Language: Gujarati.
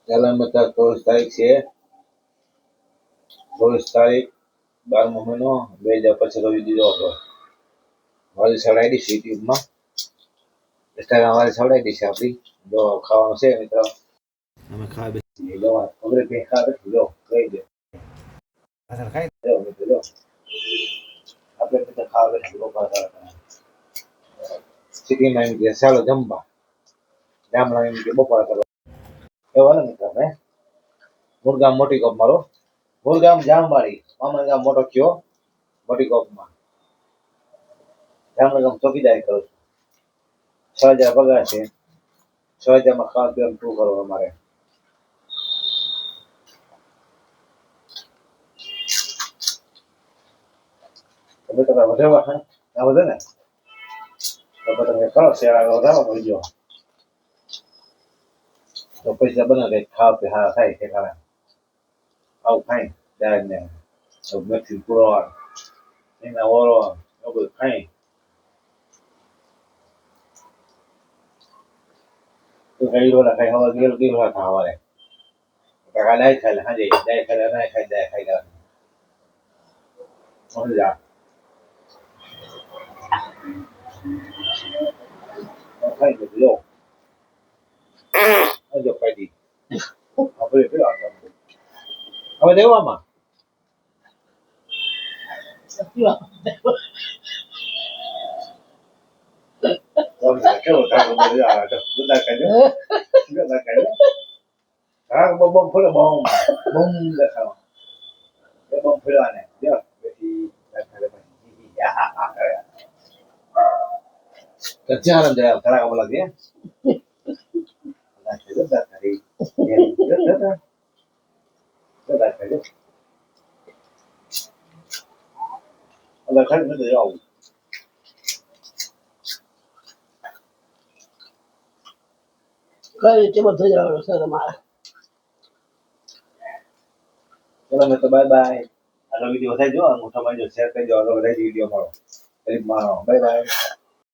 પહેલા મતલબ 24 તારીખ છે, 24 તારીખ 12મો મહિનો 2025 રોજ દીધો હતો. વાલી સડાઈ છે યુટ્યુબમાં, ઇન્સ્ટાગ્રામ વાળી સડાઈ છે આપણી. જો ખાવાનું છે મિત્રો, અમે ખાવા બેસી લો, ખબર કે ખાવા બેસી લો, કહી દે અસર ખાઈ દો મિત્રો, લો આપણે તો ખાવા બેસી લો પાછા સિટીમાં એમ કે ચાલો જમવા, ગામડા એમ કે બપોર કરો એવા ને મિત્રો. હે મુરગામ મોટી કોપ મારો, મુરગામ જામવાળી મામા ગામ મોટો કયો મોટી કોપમાં જામનગર ચોકીદારી કરું છું. 6,000 પગાર છે, 6,000 માં ખાવા પીવાનું શું કરો અમારે. તમે તો વધારવા છે આ વધે ને તો તમે કરો શેર આગળ વધારો મળી ગયો તો પૈસા બને કંઈક ખાવા પી હારા થાય ઠેકાણા આવું ખાઈ ત્યારે ને મેથી પુરવાર એના ઓરો એવું બધું ખાઈ તો કઈ રોલા ખાઈ હવા ગેલ ગઈ રોલા ખાવારે કાકા ડાય ખાઈ હાજે ડાય ખાઈ ના ખાઈ ડાય ખાઈ ગયા સમજા ખાઈ ગયો જો ખાઈ આપણે પેલા હવે દેવામાં કેવો ઠાકો બોલી આ તો બધા ખાઈ હા બમ ફૂલે બમ દેખાવા એ બમ ફૂલવાને જો પછી કચ્ચા જરા ખરા બોલા દે ના છે દા કરી દા કરી અલા ખાઈ મે જાવ કઈ છે બધું જવાનું છે તમારે. ચલો મેં તો બાય બાય. આગળ વિડીયો થાય જો મોટા ભાઈ જો શેર કરી દો આગળ વધારી વિડીયો મારો બાય બાય.